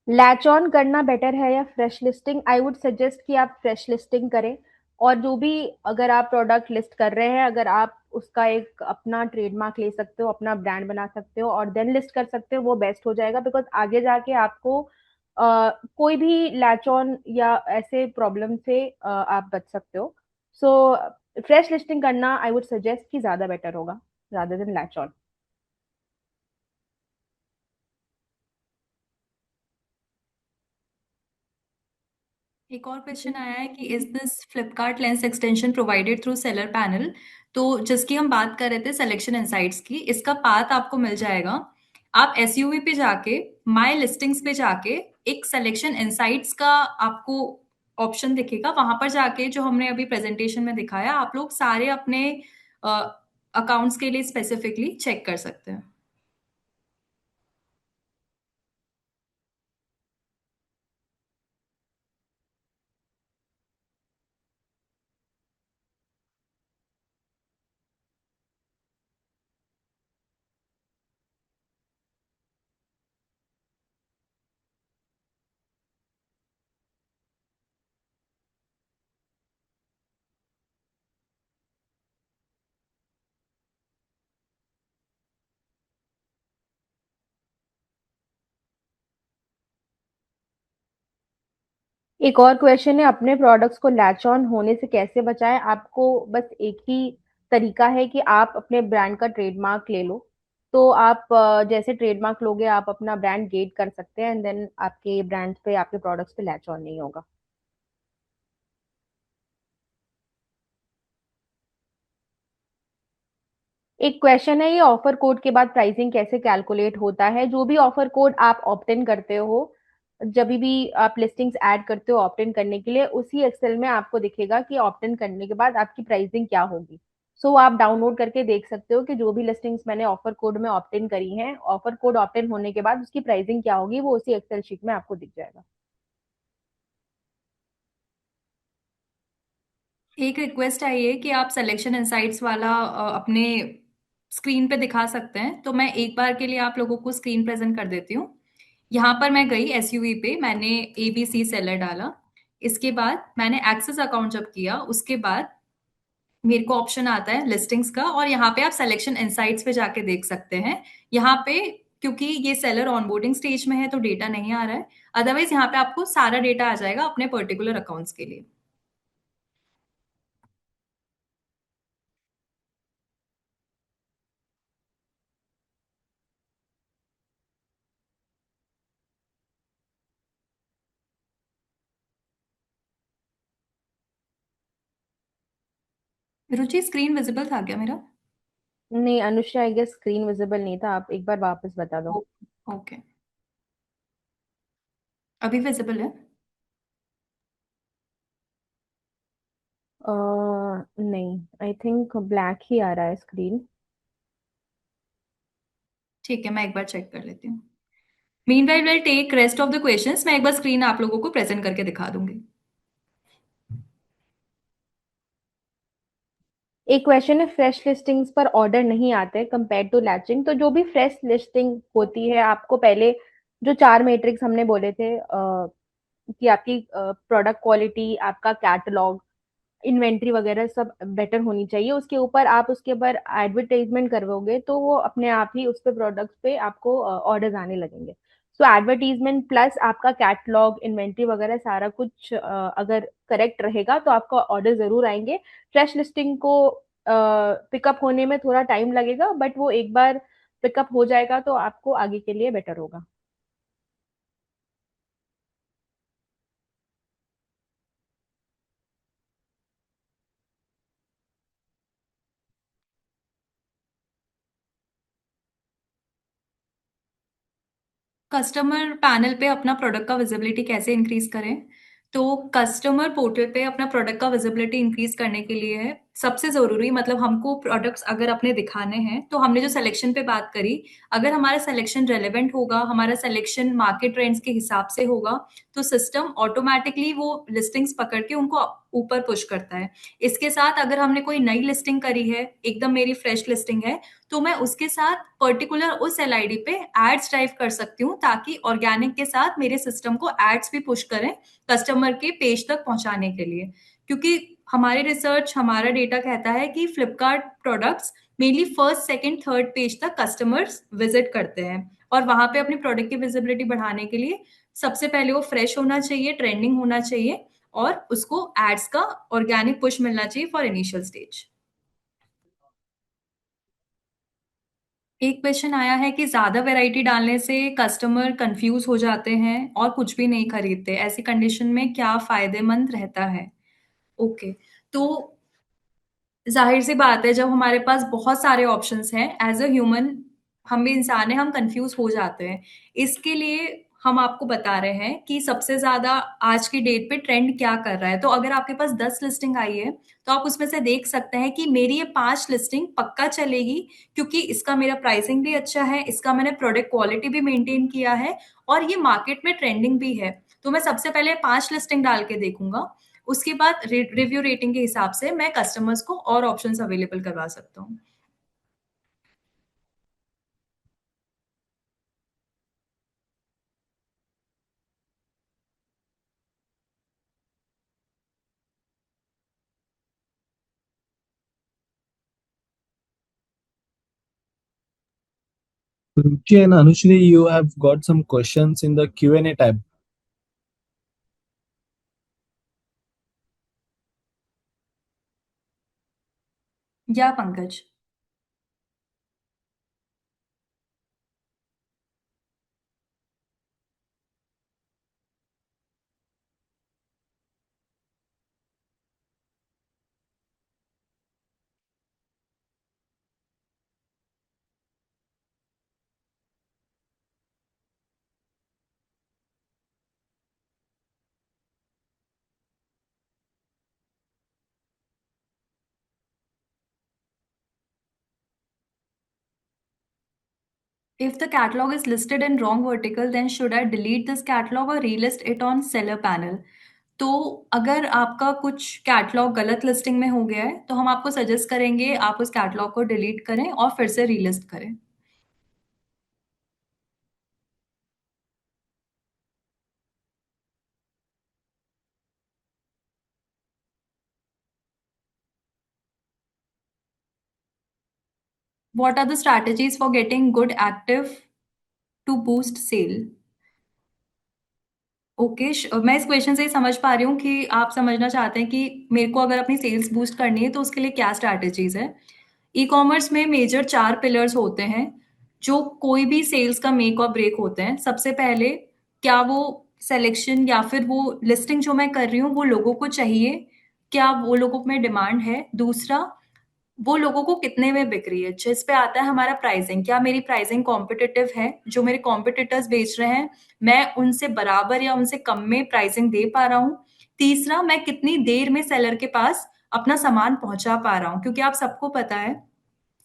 Speaker 3: लैच ऑन करना बेटर है या fresh listing? I would suggest कि आप फ्रेश लिस्टिंग करें। और जो भी, अगर आप प्रोडक्ट लिस्ट कर रहे हैं, अगर आप उसका एक अपना ट्रेडमार्क ले सकते हो, अपना ब्रांड बना सकते हो और देन लिस्ट कर सकते हो, वो बेस्ट हो जाएगा। बिकॉज आगे जाके आपको कोई भी लैच ऑन या ऐसे प्रॉब्लम से आप बच सकते हो। सो फ्रेश लिस्टिंग करना आई वुड सजेस्ट कि ज्यादा बेटर होगा रादर देन लैच ऑन।
Speaker 2: एक और क्वेश्चन आया है कि is this Flipkart lens extension provided through seller panel? तो जिसकी हम बात कर रहे थे सिलेक्शन इनसाइट्स की, इसका पाथ आपको मिल जाएगा। आप एसयूवी पे जाके, माय लिस्टिंग्स पे जाके, एक सिलेक्शन इनसाइट्स का आपको ऑप्शन दिखेगा। वहां पर जाके जो हमने अभी प्रेजेंटेशन में दिखाया, आप लोग सारे अपने अकाउंट्स के लिए स्पेसिफिकली चेक कर सकते हैं।
Speaker 3: एक और क्वेश्चन है, अपने प्रोडक्ट्स को लैच ऑन होने से कैसे बचाएं? आपको बस एक ही तरीका है कि आप अपने ब्रांड का ट्रेडमार्क ले लो। तो आप जैसे ट्रेडमार्क लोगे, आप अपना ब्रांड गेट कर सकते हैं, एंड देन आपके ब्रांड पे, आपके प्रोडक्ट्स पे लैच ऑन नहीं होगा। एक क्वेश्चन है, ये ऑफर कोड के बाद प्राइसिंग कैसे कैलकुलेट होता है? जो भी ऑफर कोड आप ऑप्ट इन करते हो, जब भी आप लिस्टिंग्स ऐड करते हो ऑप्ट इन करने के लिए, उसी एक्सेल में आपको दिखेगा कि ऑप्ट इन करने के बाद आपकी प्राइसिंग क्या होगी। सो आप डाउनलोड करके देख सकते हो कि जो भी लिस्टिंग्स मैंने ऑफर कोड में ऑप्ट इन करी हैं, ऑफर कोड ऑप्ट इन होने के बाद उसकी प्राइसिंग क्या होगी, वो उसी एक्सेल शीट में आपको दिख जाएगा।
Speaker 2: एक रिक्वेस्ट आई है कि आप सिलेक्शन इनसाइट्स वाला अपने स्क्रीन पे दिखा सकते हैं, तो मैं एक बार के लिए आप लोगों को स्क्रीन प्रेजेंट कर देती हूँ। यहाँ पर मैं गई एसयूवी पे, मैंने एबीसी सेलर डाला। इसके बाद मैंने एक्सेस अकाउंट जब किया, उसके बाद मेरे को ऑप्शन आता है लिस्टिंग्स का और यहाँ पे आप सिलेक्शन इनसाइट्स पे जाके देख सकते हैं। यहाँ पे क्योंकि ये सेलर ऑनबोर्डिंग स्टेज में है तो डेटा नहीं आ रहा है, अदरवाइज यहाँ पे आपको सारा डेटा आ जाएगा अपने पर्टिकुलर अकाउंट्स के लिए। रुचि, स्क्रीन विजिबल था क्या मेरा?
Speaker 3: नहीं अनुष्या, आई गेस स्क्रीन विजिबल नहीं था, आप एक बार वापस बता दो।
Speaker 2: ओके, अभी विजिबल है?
Speaker 3: नहीं, आई थिंक ब्लैक ही आ रहा है स्क्रीन।
Speaker 2: ठीक है, मैं एक बार चेक कर लेती हूँ। Meanwhile will take rest of the questions. मैं एक बार स्क्रीन आप लोगों को प्रेजेंट करके दिखा दूंगी।
Speaker 3: एक क्वेश्चन है, फ्रेश लिस्टिंग्स पर ऑर्डर नहीं आते कंपेयर टू लैचिंग। तो जो भी फ्रेश लिस्टिंग होती है, आपको पहले जो 4 मैट्रिक्स हमने बोले थे कि आपकी प्रोडक्ट क्वालिटी, आपका कैटलॉग, इन्वेंट्री वगैरह सब बेटर होनी चाहिए। उसके ऊपर आप उसके ऊपर एडवर्टाइजमेंट करवाओगे तो वो अपने आप ही उस पे प्रोडक्ट्स पे आपको ऑर्डर्स आने लगेंगे। सो एडवर्टीजमेंट प्लस आपका कैटलॉग, इन्वेंट्री वगैरह सारा कुछ अगर करेक्ट रहेगा तो आपका ऑर्डर जरूर आएंगे। फ्रेश लिस्टिंग को पिकअप होने में थोड़ा टाइम लगेगा, बट वो एक बार पिकअप हो जाएगा तो आपको आगे के लिए बेटर होगा।
Speaker 2: कस्टमर पैनल पे अपना प्रोडक्ट का विजिबिलिटी कैसे इंक्रीज करें? तो कस्टमर पोर्टल पे अपना प्रोडक्ट का विजिबिलिटी इंक्रीज करने के लिए है सबसे ज़रूरी, मतलब हमको प्रोडक्ट्स अगर अपने दिखाने हैं तो हमने जो सिलेक्शन पे बात करी, अगर हमारा सिलेक्शन रेलेवेंट होगा, हमारा सिलेक्शन मार्केट ट्रेंड्स के हिसाब से होगा, तो सिस्टम ऑटोमेटिकली वो लिस्टिंग्स पकड़ के उनको ऊपर पुश करता है। इसके साथ अगर हमने कोई नई लिस्टिंग करी है, एकदम मेरी फ्रेश लिस्टिंग है, तो मैं उसके साथ पर्टिकुलर उस एलआईडी पे एड्स ड्राइव कर सकती हूँ ताकि ऑर्गेनिक के साथ मेरे सिस्टम को एड्स भी पुश करें कस्टमर के पेज तक पहुंचाने के लिए। क्योंकि हमारे रिसर्च, हमारा डेटा कहता है कि Flipkart products mainly first, second, third page तक कस्टमर्स विजिट करते हैं और वहां पे अपनी प्रोडक्ट की विजिबिलिटी बढ़ाने के लिए सबसे पहले वो फ्रेश होना चाहिए, ट्रेंडिंग होना चाहिए और उसको एड्स का ऑर्गेनिक पुश मिलना चाहिए फॉर इनिशियल स्टेज। एक क्वेश्चन आया है कि ज़्यादा वैरायटी डालने से कस्टमर कंफ्यूज हो जाते हैं और कुछ भी नहीं खरीदते। ऐसी कंडीशन में क्या फ़ायदेमंद रहता है? ओके, तो ज़ाहिर सी बात है जब हमारे पास बहुत सारे ऑप्शंस हैं, एज़ अ ह्यूमन हम भी इंसान हैं, हम कंफ्यूज हो जाते हैं। इसके लिए हम आपको बता रहे हैं कि सबसे ज़्यादा आज की डेट पे ट्रेंड क्या कर रहा है। तो अगर आपके पास 10 लिस्टिंग आई है, तो आप उसमें से देख सकते हैं कि मेरी ये 5 लिस्टिंग पक्का चलेगी क्योंकि इसका मेरा प्राइसिंग भी अच्छा है, इसका मैंने प्रोडक्ट क्वालिटी भी मेंटेन किया है और ये मार्केट में ट्रेंडिंग भी है। तो मैं सबसे पहले 5 लिस्टिंग डाल के देखूँगा, उसके बाद रिव्यू रेटिंग के हिसाब से मैं कस्टमर्स को और ऑप्शंस अवेलेबल करवा सकता हूँ।
Speaker 1: Ruchi and Anushri, you have got some questions in the Q&A tab.
Speaker 2: या Pankaj? If the catalog is listed in wrong vertical, then should I delete this catalog or relist it on seller panel? तो अगर आपका कुछ कैटलॉग गलत लिस्टिंग में हो गया है, तो हम आपको सजेस्ट करेंगे आप उस कैटलॉग को डिलीट करें और फिर से रीलिस्ट करें। What are the strategies for getting good active to boost sale? Okay, मैं इस क्वेश्चन से ही समझ पा रही हूँ कि आप समझना चाहते हैं कि मेरे को अगर अपनी सेल्स बूस्ट करनी है तो उसके लिए क्या स्ट्रैटेजीज है। ई-कॉमर्स में मेजर 4 पिलर्स होते हैं, जो कोई भी सेल्स का मेक और ब्रेक होते हैं। सबसे पहले, क्या वो सिलेक्शन या फिर वो लिस्टिंग जो मैं कर रही हूँ, वो लोगों को चाहिए? क्या वो लोगों में डिमांड है? दूसरा, वो लोगों को कितने में बिक रही है? जिस पे आता है हमारा प्राइसिंग, क्या मेरी प्राइसिंग कॉम्पिटिटिव है? जो मेरे कॉम्पिटिटर्स बेच रहे हैं, मैं उनसे बराबर या उनसे कम में प्राइसिंग दे पा रहा हूँ? तीसरा, मैं कितनी देर में सेलर के पास अपना सामान पहुँचा पा रहा हूँ? क्योंकि आप सबको पता है,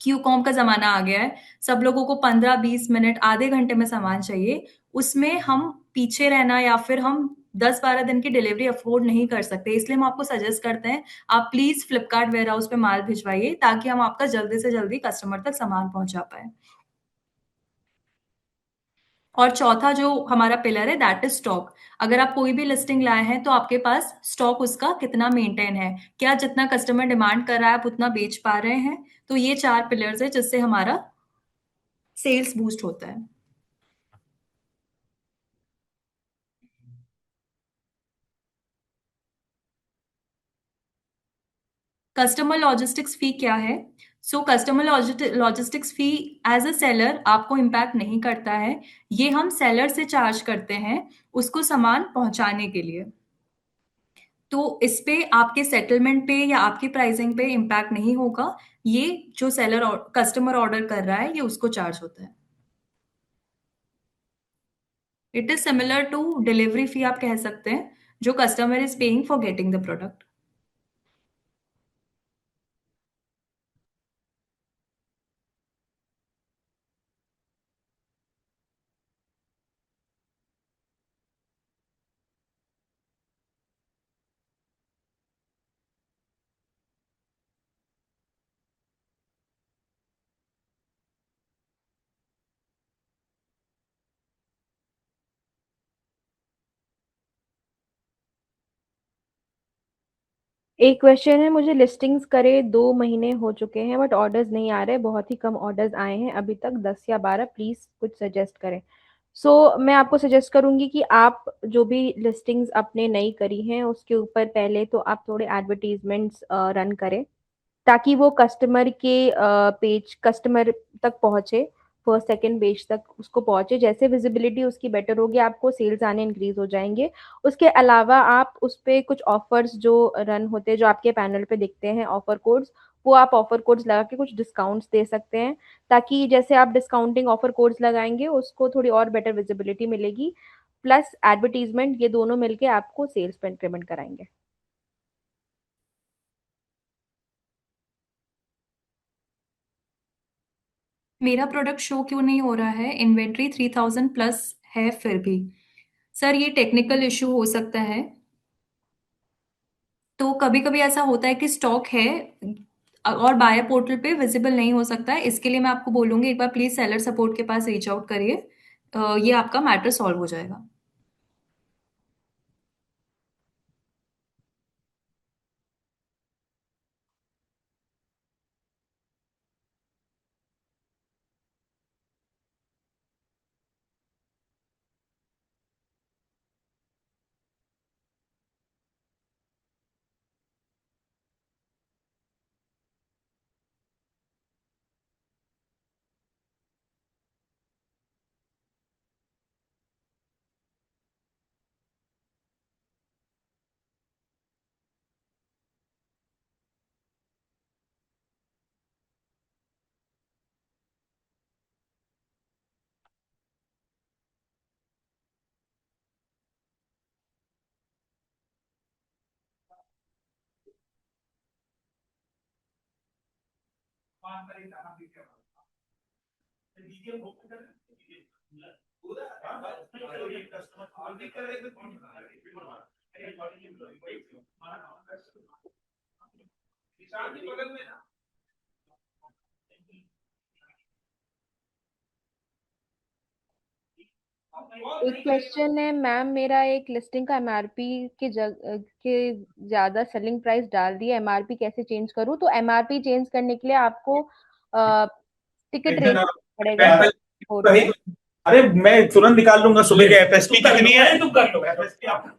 Speaker 2: क्यू-कॉम का ज़माना आ गया है। सब लोगों को 15-20 मिनट, आधे घंटे में सामान चाहिए। उसमें हम पीछे रहना या फिर हम 10-12 दिन की डिलीवरी अफ़ोर्ड नहीं कर सकते। इसलिए हम आपको सजेस्ट करते हैं, आप प्लीज़ फ्लिपकार्ट वेयरहाउस पे माल भिजवाइए, ताकि हम आपका जल्दी से जल्दी कस्टमर तक सामान पहुँचा पाएँ। और चौथा जो हमारा पिलर है, दैट इज़ स्टॉक। अगर आप कोई भी लिस्टिंग लाए हैं, तो आपके पास स्टॉक उसका कितना मेंटेन है? क्या जितना कस्टमर डिमांड कर रहा है, आप उतना बेच पा रहे हैं? तो ये 4 पिलर्स हैं, जिससे हमारा सेल्स बूस्ट होता है। कस्टमर लॉजिस्टिक्स फी क्या है? So customer logistics fee as a seller आपको इम्पैक्ट नहीं करता है। ये हम सेलर से चार्ज करते हैं उसको सामान पहुंचाने के लिए। तो इस पे आपके सेटलमेंट पे या आपकी प्राइसिंग पे इम्पैक्ट नहीं होगा। ये जो सेलर कस्टमर ऑर्डर कर रहा है, ये उसको चार्ज होता है। It is similar to delivery fee, आप कह सकते हैं, जो customer is paying for getting the product.
Speaker 3: एक क्वेश्चन है, मुझे लिस्टिंग्स करे 2 महीने हो चुके हैं बट ऑर्डर्स नहीं आ रहे, बहुत ही कम ऑर्डर्स आए हैं अभी तक, 10 या 12, प्लीज कुछ सजेस्ट करें। मैं आपको सजेस्ट करूंगी कि आप जो भी लिस्टिंग्स आपने नई करी हैं उसके ऊपर पहले तो आप थोड़े एडवर्टीजमेंट्स रन करें, ताकि वो कस्टमर के पेज कस्टमर तक पहुंचे, फर्स्ट सेकंड पेज तक उसको पहुंचे। जैसे विजिबिलिटी उसकी बेटर होगी, आपको सेल्स आने इंक्रीज हो जाएंगे। उसके अलावा आप उस पे कुछ ऑफर्स जो रन होते हैं, जो आपके पैनल पे दिखते हैं ऑफर कोड्स, वो आप ऑफर कोड्स लगा के कुछ डिस्काउंट्स दे सकते हैं, ताकि जैसे आप डिस्काउंटिंग ऑफर कोड्स लगाएंगे उसको थोड़ी और बेटर विजिबिलिटी मिलेगी, प्लस एडवर्टीजमेंट, ये दोनों मिलके आपको सेल्स पे इंक्रीमेंट कराएंगे।
Speaker 2: मेरा प्रोडक्ट शो क्यों नहीं हो रहा है? इन्वेंट्री 3000 प्लस है फिर भी। सर, ये टेक्निकल इशू हो सकता है। तो कभी-कभी ऐसा होता है कि स्टॉक है और बायर पोर्टल पे विजिबल नहीं हो सकता है। इसके लिए मैं आपको बोलूँगी, एक बार प्लीज़ सेलर सपोर्ट के पास रीच आउट करिए। ये आपका मैटर सॉल्व हो जाएगा।
Speaker 3: एक क्वेश्चन है मैम, मेरा एक लिस्टिंग का एमआरपी के ज्यादा सेलिंग प्राइस डाल दिया, एमआरपी कैसे चेंज करूँ? तो एमआरपी चेंज करने के लिए आपको टिकट रेज पड़ेगा फोटो।
Speaker 4: अरे मैं तुरंत निकाल लूंगा, सुबह के एफएसपी तक नहीं है, तुम कर लो एफएसपी आप।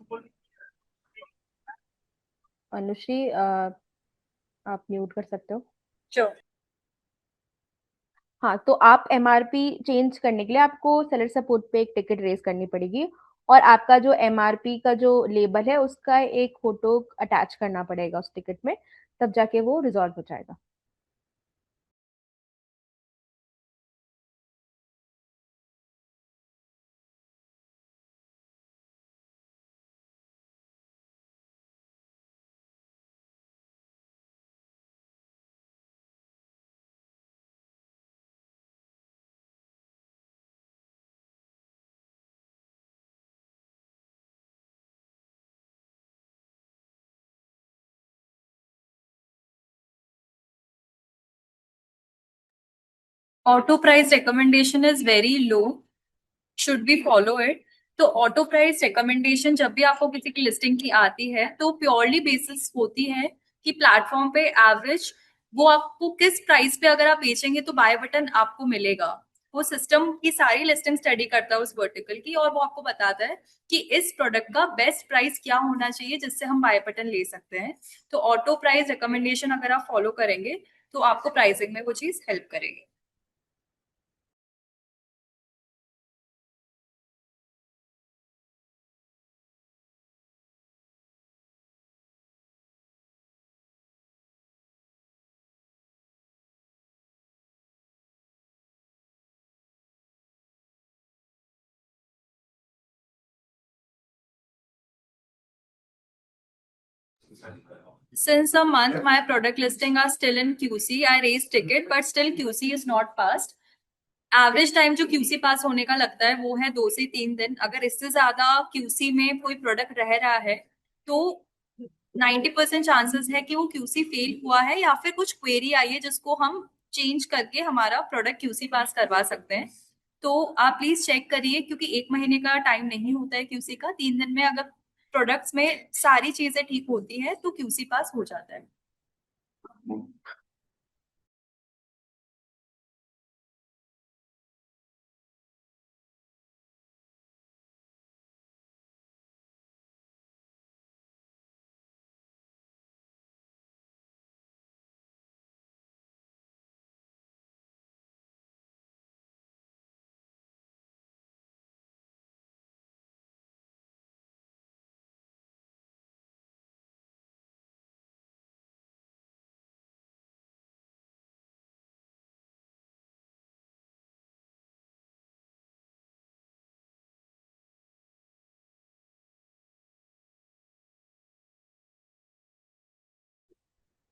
Speaker 3: अनुश्री आप म्यूट कर सकते हो।
Speaker 2: श्योर।
Speaker 3: हाँ, तो आप एमआरपी चेंज करने के लिए आपको सेलर सपोर्ट पे एक टिकट रेज करनी पड़ेगी, और आपका जो एमआरपी का जो लेबल है उसका एक फोटो अटैच करना पड़ेगा उस टिकट में, तब जाके वो रिजॉल्व हो जाएगा।
Speaker 2: Auto price recommendation is very low, should be follow it. तो ऑटो प्राइस रिकमेंडेशन जब भी आपको किसी की लिस्टिंग की आती है तो प्योरली बेसिस होती है कि प्लेटफॉर्म पे एवरेज वो आपको किस प्राइस पे अगर आप बेचेंगे तो बाय बटन आपको मिलेगा। वो सिस्टम की सारी लिस्टिंग स्टडी करता है उस वर्टिकल की, और वो आपको बताता है कि इस प्रोडक्ट का बेस्ट प्राइस क्या होना चाहिए जिससे हम बाय बटन ले सकते हैं। तो ऑटो प्राइस रिकमेंडेशन अगर आप फॉलो करेंगे तो आपको प्राइसिंग में वो चीज हेल्प करेगी। Since a month, my product listing are still in QC. I raised ticket, but still QC is not passed. Average time जो क्यूसी पास होने का लगता है वो है 2 से 3 दिन। अगर इससे ज्यादा क्यूसी में कोई प्रोडक्ट रह रहा है तो 90% चांसेस है कि वो क्यूसी फेल हुआ है या फिर कुछ क्वेरी आई है जिसको हम चेंज करके हमारा प्रोडक्ट क्यूसी पास करवा सकते हैं। तो आप प्लीज चेक करिए, क्योंकि 1 महीने का टाइम नहीं होता है क्यूसी का। 3 दिन में अगर प्रोडक्ट्स में सारी चीजें ठीक होती है तो क्यूसी पास हो जाता है।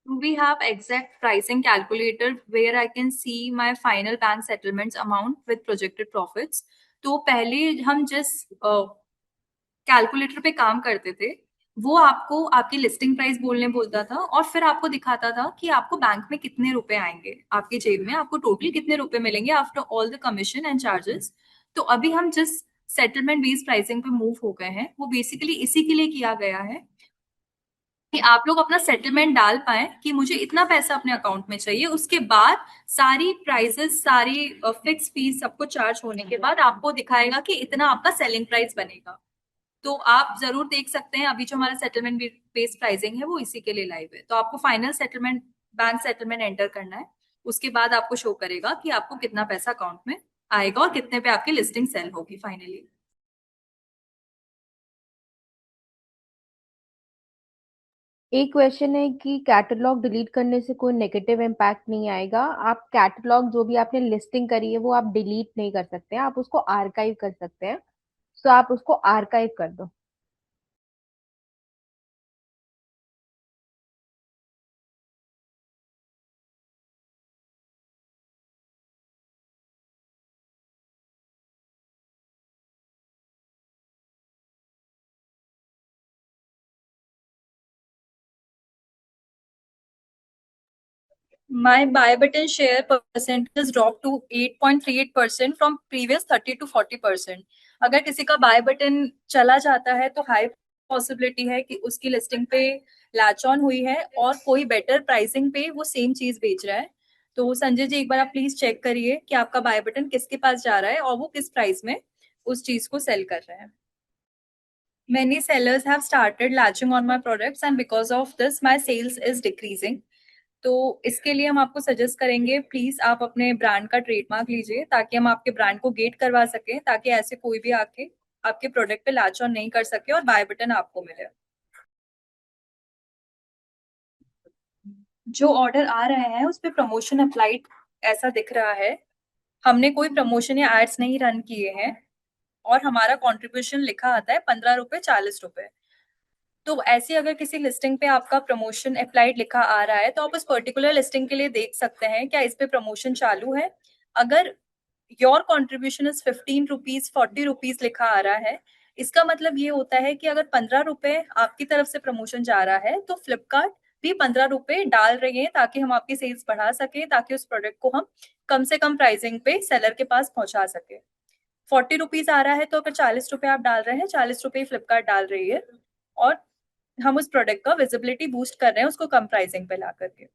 Speaker 2: We have exact pricing calculator where I can see my final bank settlements amount with projected profits. तो पहले हम जिस कैलकुलेटर पे काम करते थे वो आपको आपकी लिस्टिंग प्राइस बोलने बोलता था और फिर आपको दिखाता था कि आपको बैंक में कितने रुपए आएंगे, आपके जेब में आपको टोटली कितने रुपए मिलेंगे after all the commission and charges. तो अभी हम जिस सेटलमेंट बेस्ड प्राइसिंग पे मूव हो गए हैं वो बेसिकली इसी के लिए किया गया है कि आप लोग अपना सेटलमेंट डाल पाए कि मुझे इतना पैसा अपने अकाउंट में चाहिए। उसके बाद सारी प्राइसेस, सारी फिक्स फीस सबको चार्ज होने के बाद आपको दिखाएगा कि इतना आपका सेलिंग प्राइस बनेगा। तो आप जरूर देख सकते हैं, अभी जो हमारा सेटलमेंट बेस्ड प्राइसिंग है वो इसी के लिए लाइव है। तो आपको final settlement, bank settlement enter करना है, उसके बाद आपको शो करेगा कि आपको कितना पैसा अकाउंट में आएगा और कितने पे आपकी लिस्टिंग सेल होगी फाइनली।
Speaker 3: एक क्वेश्चन है कि कैटलॉग डिलीट करने से कोई नेगेटिव इम्पैक्ट नहीं आएगा। आप कैटलॉग जो भी आपने लिस्टिंग करी है वो आप डिलीट नहीं कर सकते हैं, आप उसको आर्काइव कर सकते हैं। तो आप उसको आर्काइव कर दो।
Speaker 2: My buy button share percentage dropped to 8.38% from previous 30 to 40%। अगर किसी का बाय बटन चला जाता है तो हाई पॉसिबिलिटी है कि उसकी लिस्टिंग पे लैच ऑन हुई है और कोई बेटर प्राइसिंग पे वो सेम चीज बेच रहा है। तो संजय जी, एक बार आप प्लीज चेक करिए कि आपका बाय बटन किसके पास जा रहा है और वो किस प्राइस में उस चीज को सेल कर रहे हैं. Many sellers have started latching on my products and because of this my sales is decreasing. तो इसके लिए हम आपको सजेस्ट करेंगे, प्लीज आप अपने ब्रांड का ट्रेडमार्क लीजिए ताकि हम आपके ब्रांड को गेट करवा सकें, ताकि ऐसे कोई भी आके आपके प्रोडक्ट पे लैच ऑन नहीं कर सके और बाय बटन आपको मिले. जो ऑर्डर आ रहे हैं उस पे प्रमोशन अप्लाइड ऐसा दिख रहा है. हमने कोई प्रमोशन या एड्स नहीं रन किए हैं और हमारा कंट्रीब्यूशन लिखा आता है 15 रुपए 40 रुपए. तो ऐसी अगर किसी लिस्टिंग पे आपका प्रमोशन अप्लाइड लिखा आ रहा है तो आप उस पर्टिकुलर लिस्टिंग के लिए देख सकते हैं क्या इस पे प्रमोशन चालू है. अगर your contribution is 15 rupees 40 rupees लिखा आ रहा है, इसका मतलब ये होता है कि अगर 15 रुपए आपकी तरफ से प्रमोशन जा रहा है तो फ्लिपकार्ट भी 15 रुपए डाल रही है ताकि हम आपकी सेल्स बढ़ा सके, ताकि उस प्रोडक्ट को हम कम से कम प्राइसिंग पे सेलर के पास पहुंचा सके. 40 रुपीज आ रहा है तो अगर 40 रुपए आप डाल रहे हैं, 40 रुपए फ्लिपकार्ट डाल रही है और हम उस प्रोडक्ट का विजिबिलिटी बूस्ट कर रहे हैं उसको कम प्राइसिंग पे ला करके.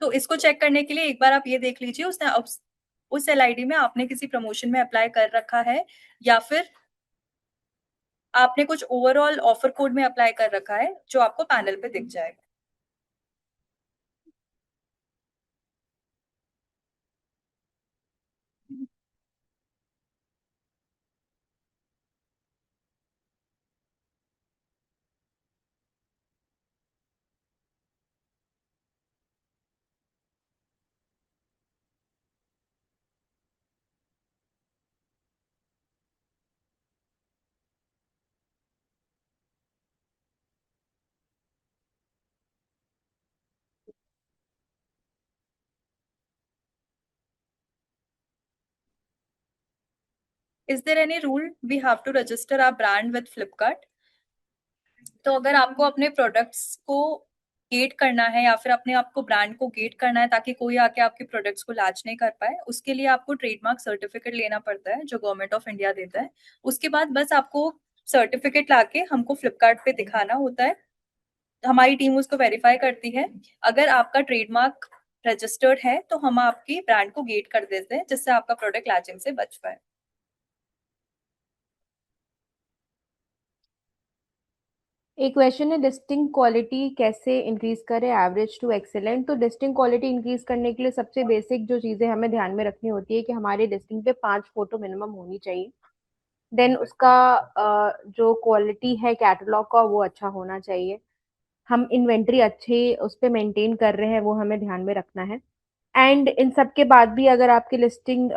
Speaker 2: तो इसको चेक करने के लिए एक बार आप ये देख लीजिए उसने उस LID में आपने किसी प्रमोशन में अप्लाई कर रखा है या फिर आपने कुछ ओवरऑल ऑफर कोड में अप्लाई कर रखा है जो आपको पैनल पे दिख जाएगा. Is there any rule we have to register our brand with Flipkart? तो अगर आपको अपने प्रोडक्ट्स को गेट करना है या फिर अपने आपको ब्रांड को गेट करना है ताकि कोई आके आपके प्रोडक्ट्स को लॉन्च नहीं कर पाए, उसके लिए आपको ट्रेडमार्क सर्टिफिकेट लेना पड़ता है जो गवर्नमेंट ऑफ इंडिया देता है. उसके बाद बस आपको सर्टिफिकेट लाके हमको फ्लिपकार्ट पे दिखाना होता है. हमारी टीम उसको वेरीफाई करती है. अगर आपका ट्रेडमार्क रजिस्टर्ड है तो हम आपकी ब्रांड को गेट कर देते हैं जिससे आपका प्रोडक्ट लैचिंग से बच पाए.
Speaker 3: एक क्वेश्चन है, लिस्टिंग क्वालिटी कैसे इंक्रीज करें एवरेज टू एक्सेलेंट. तो लिस्टिंग क्वालिटी इंक्रीज करने के लिए सबसे बेसिक जो चीजें हमें ध्यान में रखनी होती है कि हमारी लिस्टिंग पे 5 फोटो मिनिमम होनी चाहिए. देन उसका जो क्वालिटी है कैटलॉग का वो अच्छा होना चाहिए. हम इन्वेंट्री अच्छे उस पे मेंटेन कर रहे हैं वो हमें ध्यान में रखना है. एंड इन सब के बाद भी अगर आपकी लिस्टिंग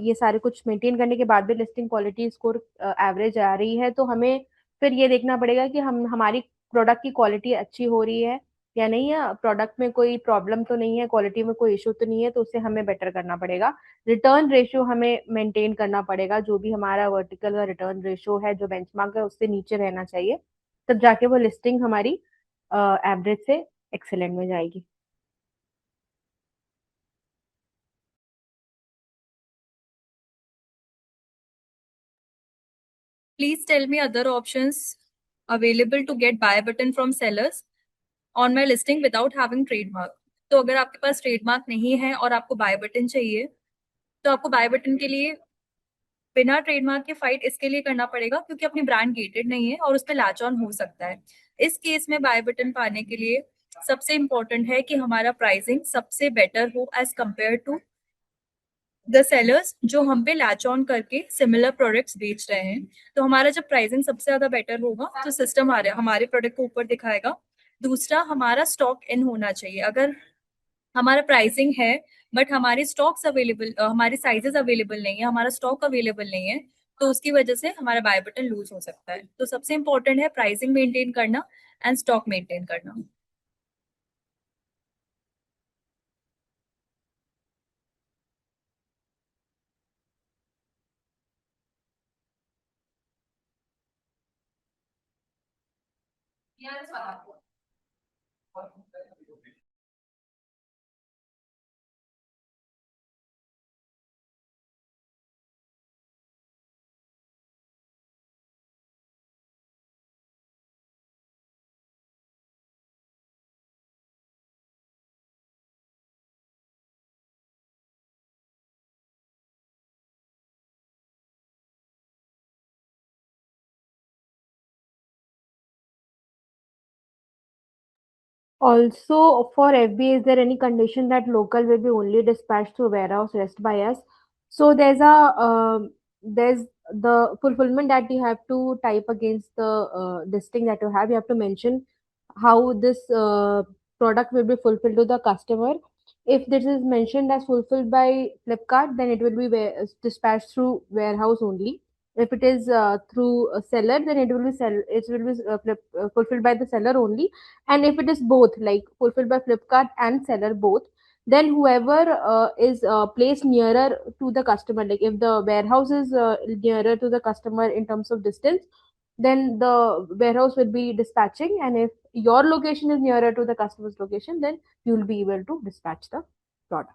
Speaker 3: ये सारे कुछ मेंटेन करने के बाद भी लिस्टिंग क्वालिटी स्कोर एवरेज आ रही है तो हमें फिर ये देखना पड़ेगा कि हम हमारी प्रोडक्ट की क्वालिटी अच्छी हो रही है या नहीं है, प्रोडक्ट में कोई प्रॉब्लम तो नहीं है, क्वालिटी में कोई इशू तो नहीं है, तो उसे हमें बेटर करना पड़ेगा. रिटर्न रेशियो हमें मेंटेन करना पड़ेगा, जो भी हमारा वर्टिकल का रिटर्न रेशियो है जो बेंचमार्क है उससे नीचे रहना चाहिए, तब जाके वो लिस्टिंग हमारी एवरेज से एक्सेलेंट में जाएगी.
Speaker 2: Please tell me other options available to get buy button from sellers on my listing without having trademark. तो अगर आपके पास ट्रेडमार्क नहीं है और आपको बाय बटन चाहिए तो आपको बाय बटन के लिए बिना ट्रेडमार्क के फाइट इसके लिए करना पड़ेगा क्योंकि अपनी ब्रांड गेटेड नहीं है और उस पर लैच ऑन हो सकता है. इस केस में बाय बटन पाने के लिए सबसे इंपॉर्टेंट है कि हमारा प्राइसिंग सबसे बेटर हो as compare to the sellers जो हम पे लैच ऑन करके सिमिलर प्रोडक्ट्स बेच रहे हैं. तो हमारा जब प्राइसिंग सबसे ज्यादा बेटर होगा तो सिस्टम हमारे प्रोडक्ट को ऊपर दिखाएगा. दूसरा, हमारा स्टॉक इन होना चाहिए. अगर हमारा प्राइसिंग है बट हमारे स्टॉक्स अवेलेबल हमारे साइजेस अवेलेबल नहीं है, हमारा स्टॉक अवेलेबल नहीं है, तो उसकी वजह से हमारा बाय बटन लूज हो सकता है. तो सबसे इंपॉर्टेंट है प्राइसिंग मेंटेन करना एंड स्टॉक मेंटेन करना.
Speaker 3: Also, for FBA, is there any condition that local will be only dispatched to warehouse rest by us? So there's the fulfillment that you have to type against the this thing that you have. You have to mention how this product will be fulfilled to the customer. If this is mentioned as fulfilled by Flipkart, then it will be dispatched through warehouse only. If it is through a seller, then it will be fulfilled by the seller only. And if it is both, like fulfilled by Flipkart and seller both, then whoever is placed nearer to the customer, like if the warehouse is nearer to the customer in terms of distance, then the warehouse will be dispatching. And if your location is nearer to the customer's location, then you will be able to dispatch the product.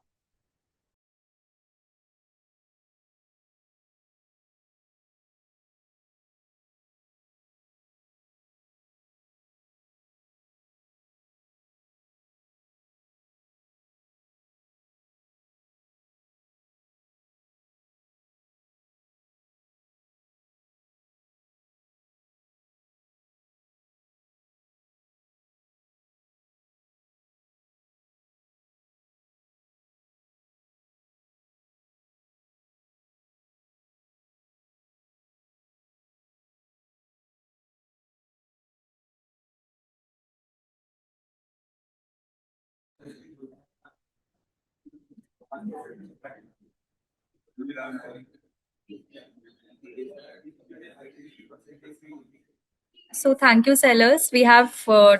Speaker 2: So thank you, sellers. We have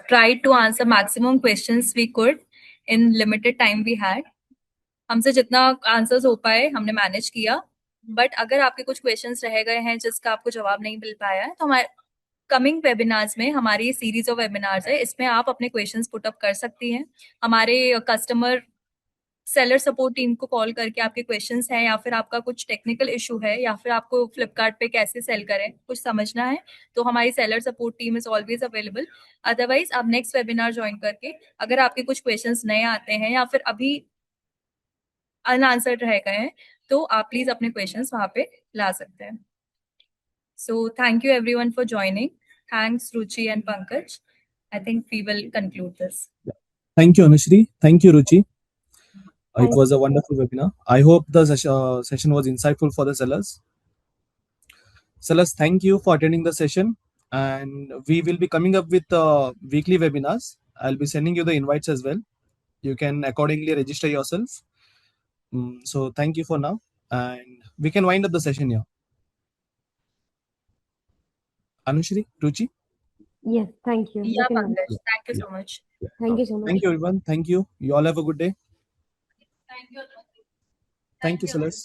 Speaker 2: tried to answer maximum questions we could in limited time we had. हमसे जितना आंसर्स हो पाए हमने मैनेज किया, बट अगर आपके कुछ क्वेश्चंस रह गए हैं जिसका आपको जवाब नहीं मिल पाया है, तो हमारे कमिंग वेबिनार्स में हमारी सीरीज ऑफ वेबिनार्स है, इसमें आप अपने क्वेश्चंस पुट अप कर सकती हैं. हमारे कस्टमर सेलर सपोर्ट टीम को कॉल करके आपके क्वेश्चंस हैं, या फिर आपका कुछ टेक्निकल इशू है, या फिर आपको फ्लिपकार्ट पे कैसे सेल करें कुछ समझना है, तो हमारी seller support team is always available. Otherwise आप नेक्स्ट वेबिनार ज्वाइन करके अगर आपके कुछ क्वेश्चंस नए आते हैं या फिर अभी अनआंसर्ड रह गए हैं, तो आप प्लीज अपने क्वेश्चंस वहां पे ला सकते हैं. So thank you everyone for joining. Thanks Ruchi and Pankaj. I think we will conclude this.
Speaker 1: Thank you, Anushri. Thank you, Ruchi. It
Speaker 3: Thank
Speaker 1: was a wonderful webinar. I hope the session was insightful for the sellers. Sellers, thank you for attending the session. And we will be coming up with weekly webinars. I'll be sending you the invites as well. You can accordingly register yourself. So thank you for now. And we can wind up the session here. Anushri, Ruchi?
Speaker 3: Yes, thank you.
Speaker 2: Yeah,
Speaker 3: We can-
Speaker 2: Pankaj. Thank you so much.
Speaker 3: Thank you so much.
Speaker 1: Thank you, everyone. Thank you. You all have a good day.
Speaker 2: Thank you.
Speaker 1: Thank you, sellers.